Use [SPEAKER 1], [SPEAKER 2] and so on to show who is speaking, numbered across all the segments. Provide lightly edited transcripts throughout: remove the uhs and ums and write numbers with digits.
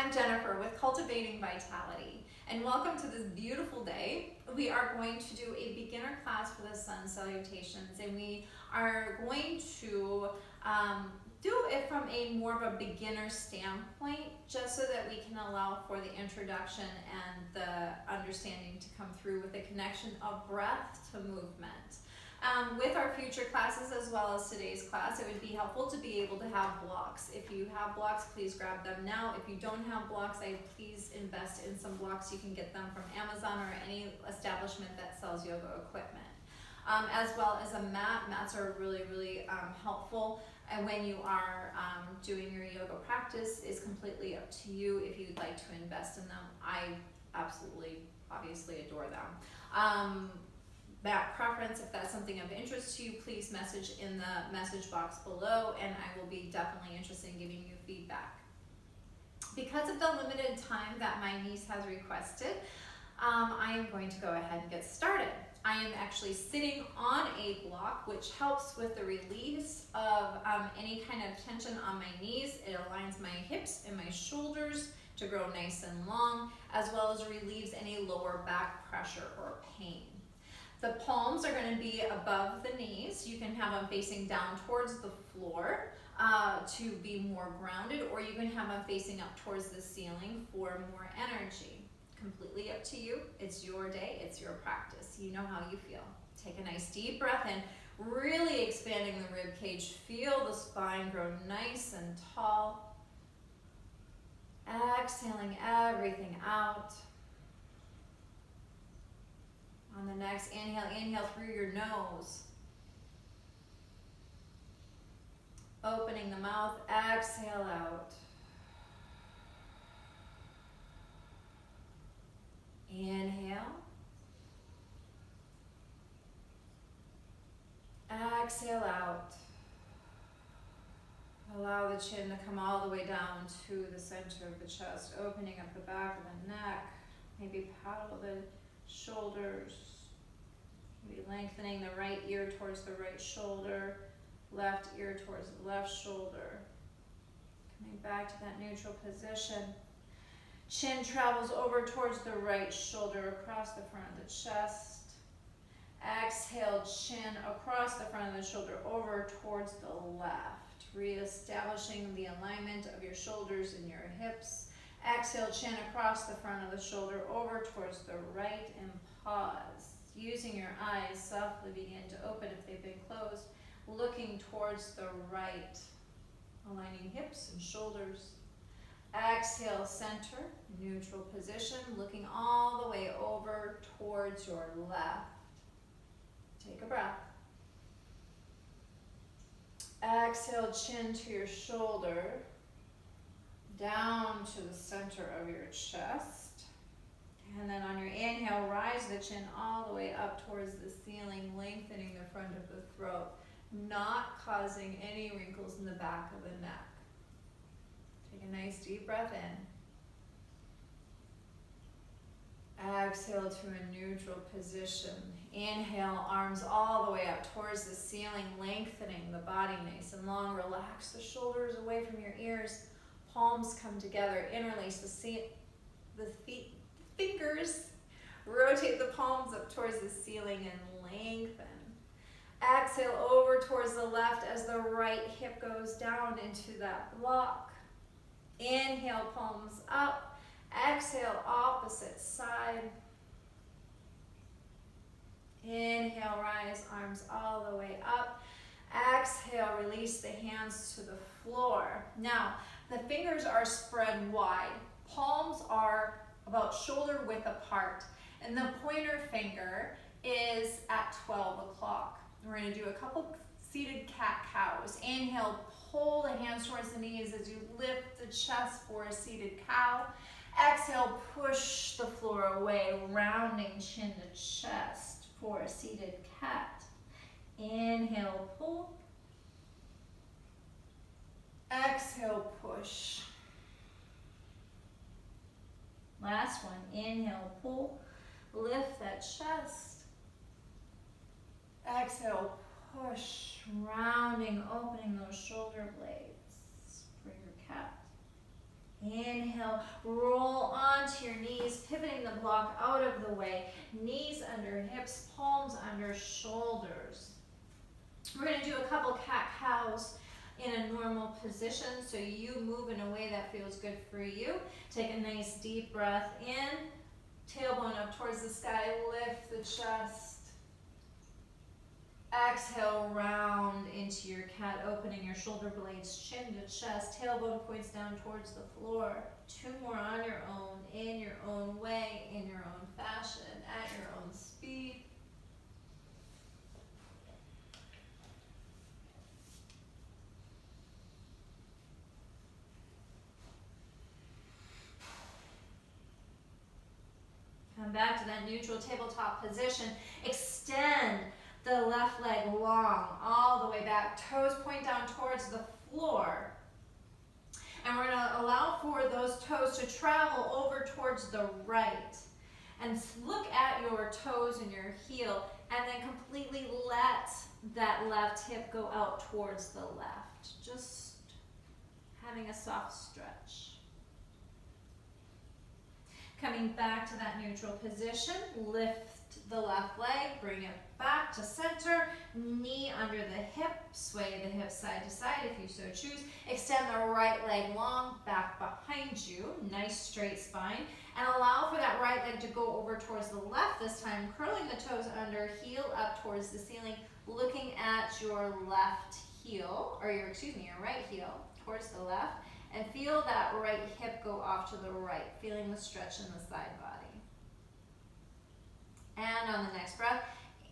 [SPEAKER 1] I'm Jennifer with Cultivating Vitality, and welcome to this beautiful day. We are going to do a beginner class for the sun salutations, and we are going to do it from a more of a beginner standpoint, just so that we can allow for the introduction and the understanding to come through with the connection of breath to movement. With our future classes as well as today's class, it would be helpful to be able to have blocks. If you have blocks, please grab them now. If you don't have blocks, please invest in some blocks. You can get them from Amazon or any establishment that sells yoga equipment. As well as a mat. Mats are really helpful. And when you are doing your yoga practice, is completely up to you if you'd like to invest in them. I absolutely, obviously adore them. That preference, if that's something of interest to you, please message in the message box below, and I will be definitely interested in giving you feedback. Because of the limited time that my niece has requested, I am going to go ahead and get started. I am actually sitting on a block, which helps with the release of any kind of tension on my knees. It aligns my hips and my shoulders to grow nice and long, as well as relieves any lower back pressure or pain. The palms are going to be above the knees. You can have them facing down towards the floor to be more grounded, or you can have them facing up towards the ceiling for more energy. Completely up to you. It's your day, it's your practice. You know how you feel. Take a nice deep breath in, really expanding the rib cage. Feel the spine grow nice and tall. Exhaling everything out. On the next inhale, inhale through your nose. Opening the mouth, exhale out. Inhale. Exhale out. Allow the chin to come all the way down to the center of the chest, opening up the back of the neck. Maybe paddle the shoulders. Maybe lengthening the right ear towards the right shoulder, left ear towards the left shoulder. Coming back to that neutral position. Chin travels over towards the right shoulder, across the front of the chest. Exhale, chin across the front of the shoulder, over towards the left. Reestablishing the alignment of your shoulders and your hips. Exhale, chin across the front of the shoulder, over towards the right, and pause. Using your eyes, softly begin to open if they've been closed. Looking towards the right, aligning hips and shoulders. Exhale, center, neutral position, looking all the way over towards your left. Take a breath. Exhale, chin to your shoulder, down to the center of your chest. And then on your inhale, rise the chin all the way up towards the ceiling, lengthening the front of the throat, not causing any wrinkles in the back of the neck. Take a nice deep breath in. Exhale to a neutral position. Inhale, arms all the way up towards the ceiling, lengthening the body nice and long. Relax the shoulders away from your ears. Palms come together, interlace the feet, fingers. Rotate the palms up towards the ceiling and lengthen. Exhale over towards the left as the right hip goes down into that block. Inhale, palms up. Exhale, opposite side. Inhale, rise, arms all the way up. Exhale, release the hands to the floor. Now, the fingers are spread wide. Palms are about shoulder width apart. And the pointer finger is at 12 o'clock. We're going to do a couple seated cat-cows. Inhale, pull the hands towards the knees as you lift the chest for a seated cow. Exhale, push the floor away, rounding chin to chest for a seated cat. Inhale, pull. Exhale, push. Last one. Inhale, pull. Lift that chest. Exhale, push. Rounding, opening those shoulder blades for your cat. Inhale, roll onto your knees, pivoting the block out of the way. Knees under hips, palms under shoulders. We're going to do a couple cat-cows in a normal position, so you move in a way that feels good for you. Take a nice deep breath in, tailbone up towards the sky, lift the chest. Exhale, round into your cat, opening your shoulder blades, chin to chest, tailbone points down towards the floor. 2 more on your own, in your own way, in your own fashion, at your own speed. Come back to that neutral tabletop position. Extend the left leg long, all the way back. Toes point down towards the floor. And we're going to allow for those toes to travel over towards the right. And look at your toes and your heel, and then completely let that left hip go out towards the left. Just having a soft stretch. Coming back to that neutral position, lift the left leg, bring it back to center, knee under the hip, sway the hip side to side if you so choose. Extend the right leg long, back behind you, nice straight spine, and allow for that right leg to go over towards the left this time, curling the toes under, heel up towards the ceiling, looking at your left heel, or your right heel towards the left, and feel that right hip go off to the right, feeling the stretch in the side body. And on the next breath,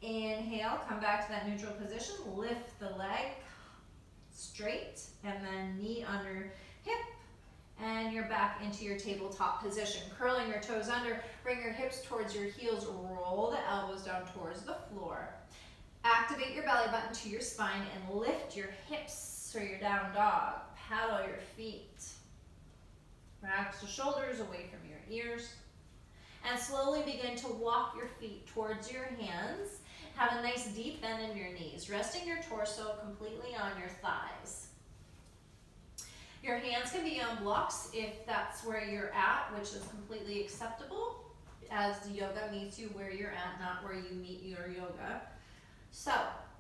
[SPEAKER 1] inhale, come back to that neutral position, lift the leg straight, and then knee under hip, and you're back into your tabletop position. Curling your toes under, bring your hips towards your heels, roll the elbows down towards the floor. Activate your belly button to your spine and lift your hips for your down dog. Paddle your feet. Relax the shoulders away from your ears. And slowly begin to walk your feet towards your hands. Have a nice deep bend in your knees, resting your torso completely on your thighs. Your hands can be on blocks if that's where you're at, which is completely acceptable, as yoga meets you where you're at, not where you meet your yoga. So,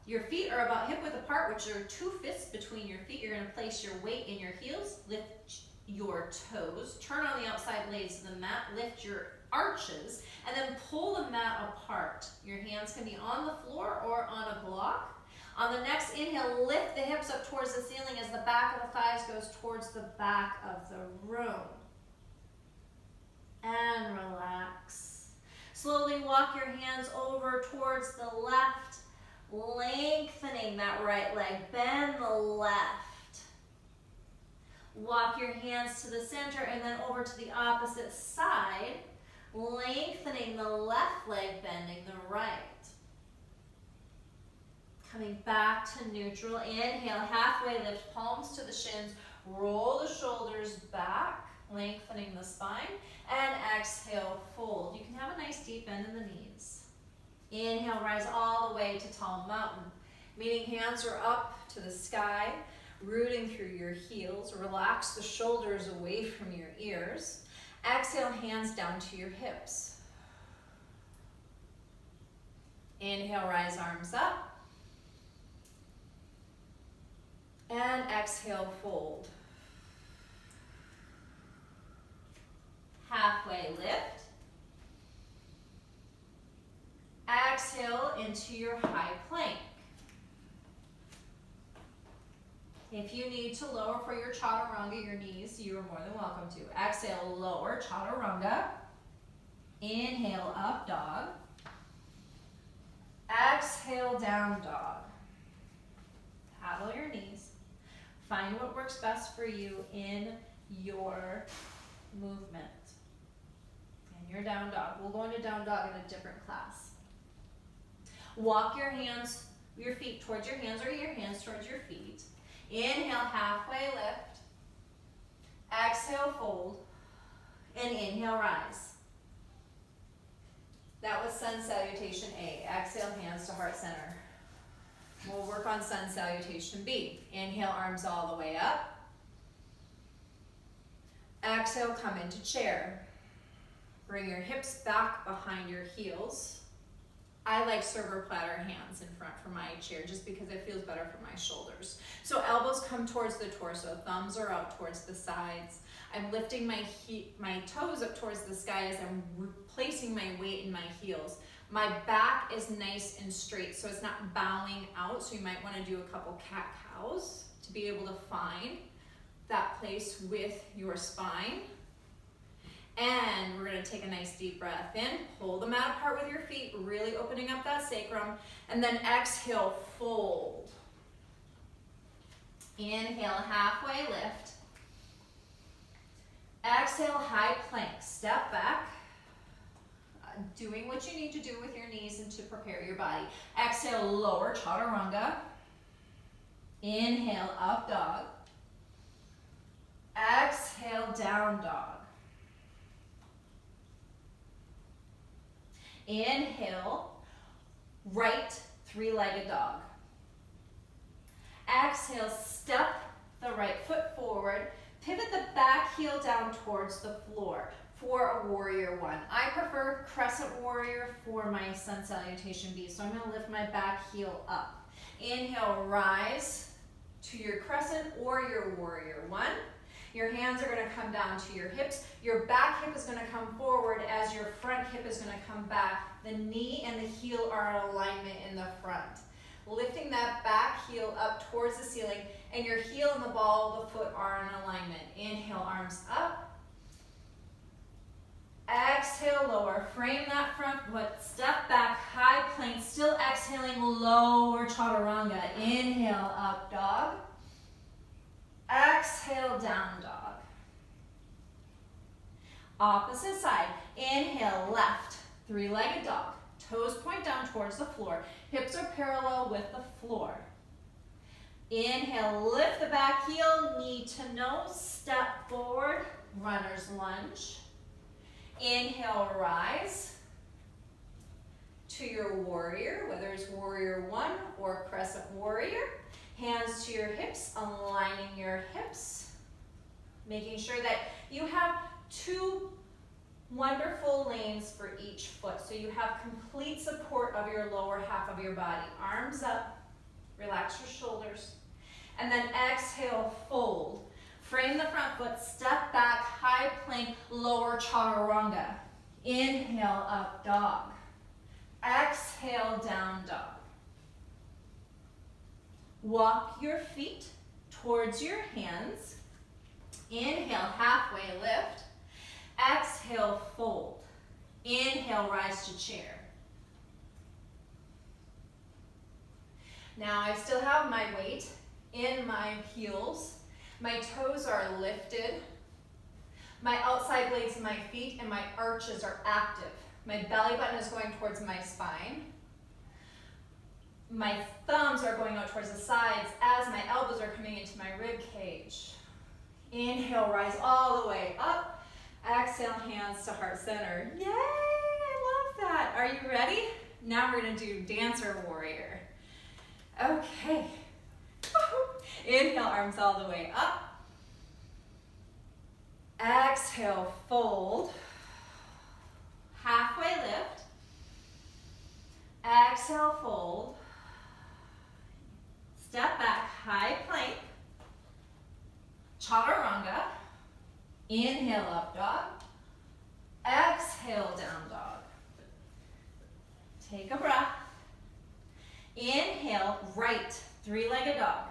[SPEAKER 1] your feet are about hip width apart, which are 2 fists between your feet. You're going to place your weight in your heels, lift your toes, turn on the outside blades of the mat, lift your arches, and then pull the mat apart. Your hands can be on the floor or on a block. On the next inhale, lift the hips up towards the ceiling as the back of the thighs goes towards the back of the room. And relax. Slowly walk your hands over towards the left, lengthening that right leg, bend the left. Walk your hands to the center and then over to the opposite side, lengthening the left leg, bending the right. Coming back to neutral, inhale, halfway lift, palms to the shins, roll the shoulders back, lengthening the spine, and exhale, fold. You can have a nice deep bend in the knees. Inhale, rise all the way to tall mountain, meaning hands are up to the sky, rooting through your heels. Relax the shoulders away from your ears. Exhale, hands down to your hips. Inhale, rise arms up. And exhale, fold. Halfway lift. Exhale into your high plank. If you need to lower for your chaturanga, your knees, you are more than welcome to. Exhale, lower, chaturanga. Inhale, up dog. Exhale, down dog. Paddle your knees. Find what works best for you in your movement. And your down dog. We'll go into down dog in a different class. Walk your hands, your feet towards your hands or your hands towards your feet. Inhale, halfway lift. Exhale, fold. And inhale, rise. That was Sun Salutation A. Exhale, hands to heart center. We'll work on Sun Salutation B. Inhale, arms all the way up. Exhale, come into chair. Bring your hips back behind your heels. I like server platter hands in front for my chair just because it feels better for my shoulders. So elbows come towards the torso, thumbs are out towards the sides. I'm lifting my toes up towards the sky as I'm placing my weight in my heels. My back is nice and straight, so it's not bowing out. So you might want to do a couple cat-cows to be able to find that place with your spine. And we're going to take a nice deep breath in, pull the mat apart with your feet, really opening up that sacrum, and then exhale, fold. Inhale, halfway lift. Exhale, high plank, step back. Doing what you need to do with your knees and to prepare your body. Exhale, lower chaturanga. Inhale, up dog. Exhale, down dog. Inhale, right three-legged dog. Exhale, step the right foot forward. Pivot the back heel down towards the floor for a warrior one. I prefer crescent warrior for my sun salutation B. So I'm going to lift my back heel up. Inhale, rise to your crescent or your warrior one. Your hands are going to come down to your hips. Your back hip is going to come forward as your front hip is going to come back. The knee and the heel are in alignment in the front. Lifting that back heel up towards the ceiling, and your heel and the ball of the foot are in alignment. Inhale, arms up. Exhale, lower. Frame that front foot. Step back, high plank. Still exhaling, lower chaturanga. Inhale, up dog. Exhale, down dog. Opposite side. Inhale, left. Three-legged dog. Toes point down towards the floor. Hips are parallel with the floor. Inhale, lift the back heel, knee to nose, step forward, runner's lunge. Inhale, rise to your warrior, whether it's warrior one or crescent warrior. Hands to your hips, aligning your hips, making sure that you have two wonderful lanes for each foot. So you have complete support of your lower half of your body. Arms up, relax your shoulders, and then exhale, fold. Frame the front foot, step back, high plank, lower chaturanga. Inhale, up dog. Exhale, down dog. Walk your feet towards your hands. Inhale, halfway lift. Exhale, fold. Inhale, rise to chair. Now I still have my weight in my heels. My toes are lifted. My outside blades of my feet and my arches are active. My belly button is going towards my spine. My thumbs are going out towards the sides as my elbows are coming into my rib cage. Inhale, rise all the way up. Exhale, hands to heart center. Yay, I love that. Are you ready? Now we're going to do dancer warrior. Okay. Inhale, arms all the way up. Exhale, fold. Halfway lift. Exhale, fold. Step back, high plank. Chaturanga. Inhale, up dog. Exhale, down dog. Take a breath. Inhale, right, three-legged dog.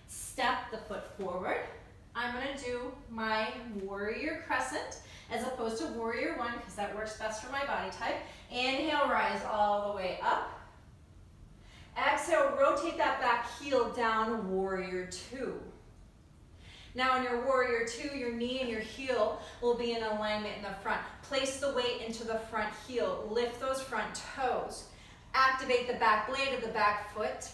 [SPEAKER 1] Step the foot forward. I'm going to do my warrior crescent as opposed to warrior one because that works best for my body type. Inhale, rise all the way up. Exhale, rotate that back heel down, warrior two. Now in your warrior two, your knee and your heel will be in alignment in the front. Place the weight into the front heel. Lift those front toes. Activate the back blade of the back foot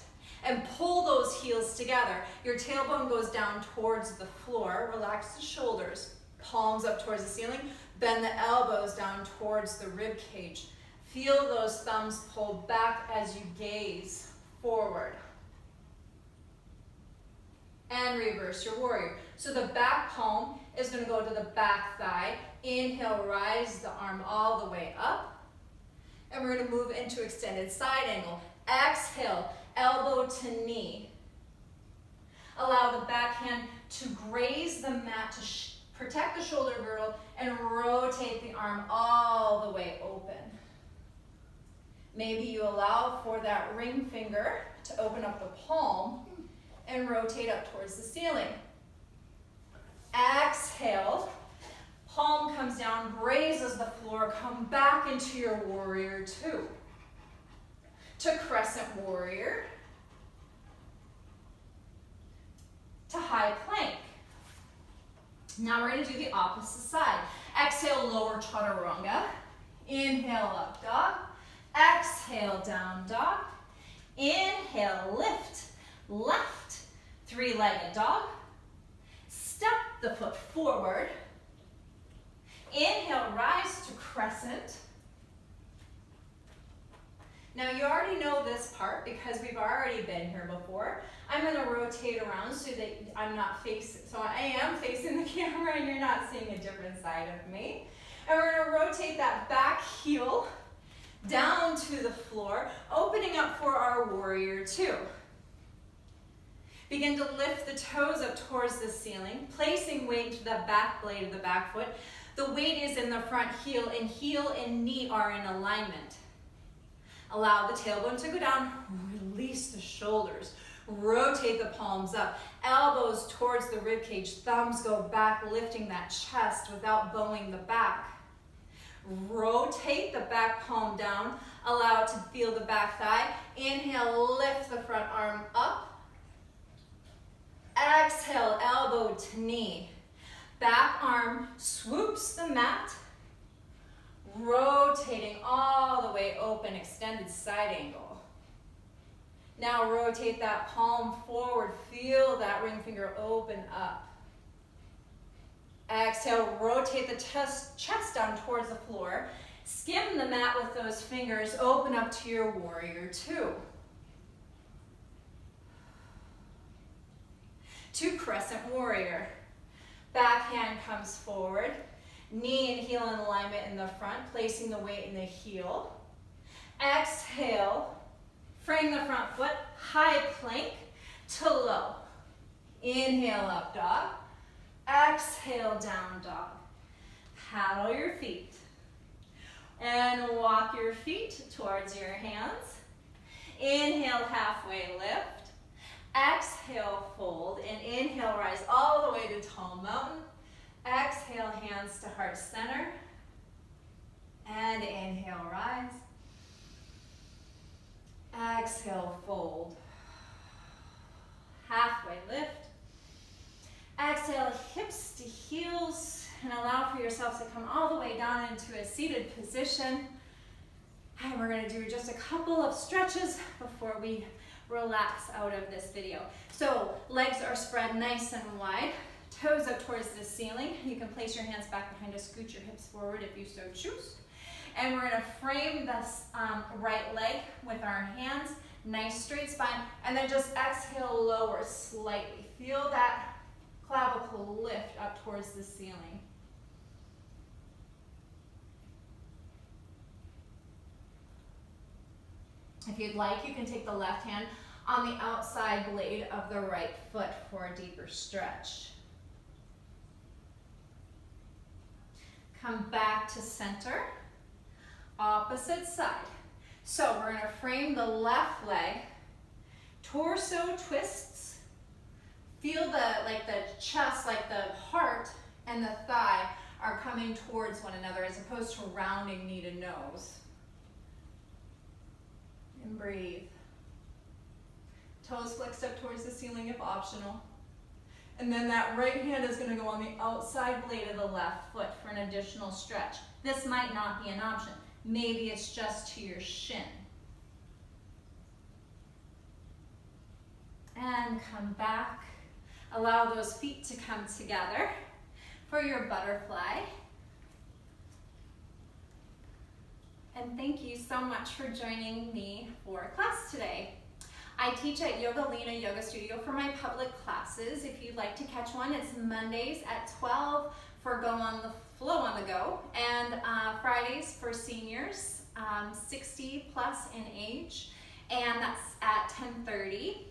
[SPEAKER 1] and pull those heels together. Your tailbone goes down towards the floor. Relax the shoulders. Palms up towards the ceiling. Bend the elbows down towards the rib cage. Feel those thumbs pulled back as you gaze forward. and reverse your warrior. So the back palm is going to go to the back thigh. Inhale, rise the arm all the way up. And we're going to move into extended side angle. Exhale, elbow to knee. Allow the back hand to graze the mat to protect the shoulder girdle and rotate the arm all the way open. Maybe you allow for that ring finger to open up the palm and rotate up towards the ceiling. Exhale, palm comes down, grazes the floor, come back into your warrior two. To crescent warrior. To high plank. Now we're going to do the opposite side. Exhale, lower chaturanga. Inhale, up dog. Exhale, down dog. Inhale, lift, left, three-legged dog. Step the foot forward. Inhale, rise to crescent. Now you already know this part because we've already been here before. I'm going to rotate around so that I'm not facing, so I am facing the camera and you're not seeing a different side of me. And we're going to rotate that back heel down to the floor, opening up for our warrior two. Begin to lift the toes up towards the ceiling, placing weight to the back blade of the back foot. The weight is in the front heel and knee are in alignment. Allow the tailbone to go down, release the shoulders, rotate the palms up, elbows towards the rib cage, thumbs go back, lifting that chest without bowing the back. Rotate the back palm down, allow it to feel the back thigh. Inhale, lift the front arm up. Exhale, elbow to knee. Back arm swoops the mat, rotating all the way open, extended side angle. Now rotate that palm forward, feel that ring finger open up. Exhale, rotate the chest down towards the floor. Skim the mat with those fingers, open up to your warrior two. To crescent warrior. Back hand comes forward. Knee and heel in alignment in the front, placing the weight in the heel. Exhale, frame the front foot, high plank to low. Inhale, up dog. Exhale, down dog. Paddle your feet. And walk your feet towards your hands. Inhale, halfway lift. Exhale, fold. And inhale, rise all the way to tall mountain. Exhale, hands to heart center. And inhale, rise. Exhale, fold. Halfway lift. Exhale, hips to heels, and allow for yourselves to come all the way down into a seated position. And we're going to do just a couple of stretches before we relax out of this video. So legs are spread nice and wide, toes up towards the ceiling. You can place your hands back behind to scoot your hips forward if you so choose. And we're going to frame this right leg with our hands, nice straight spine, and then just exhale, lower slightly. Feel that clavicle lift up towards the ceiling. If you'd like, you can take the left hand on the outside blade of the right foot for a deeper stretch. Come back to center, opposite side. So we're going to frame the left leg, torso twists. Feel the chest, like the heart and the thigh are coming towards one another as opposed to rounding knee to nose. And breathe. Toes flexed up towards the ceiling if optional. And then that right hand is going to go on the outside blade of the left foot for an additional stretch. This might not be an option. Maybe it's just to your shin. And come back. Allow those feet to come together for your butterfly. And thank you so much for joining me for class today. I teach at Yogaleena Yoga Studio for my public classes. If you'd like to catch one, it's Mondays at 12 for Flow on the Go, and Fridays for seniors 60 plus in age, and that's at 10:30.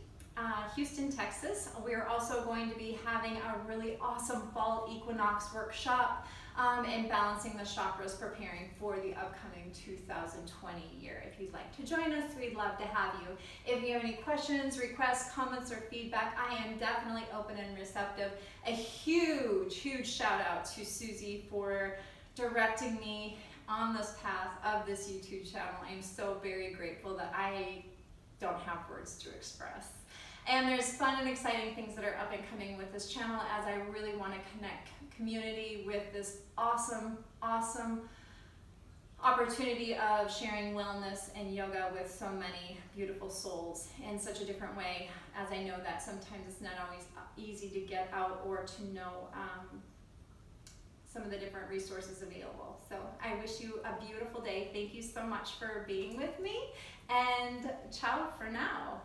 [SPEAKER 1] Houston, Texas. We're also going to be having a really awesome fall equinox workshop and balancing the chakras, preparing for the upcoming 2020 year. If you'd like to join us, we'd love to have you. If you have any questions, requests, comments, or feedback, I am definitely open and receptive. A huge, huge shout out to Susie for directing me on this path of this YouTube channel. I'm so very grateful that I don't have words to express. And there's fun and exciting things that are up and coming with this channel, as I really want to connect community with this awesome, awesome opportunity of sharing wellness and yoga with so many beautiful souls in such a different way, as I know that sometimes it's not always easy to get out or to know some of the different resources available. So I wish you a beautiful day. Thank you so much for being with me, and ciao for now.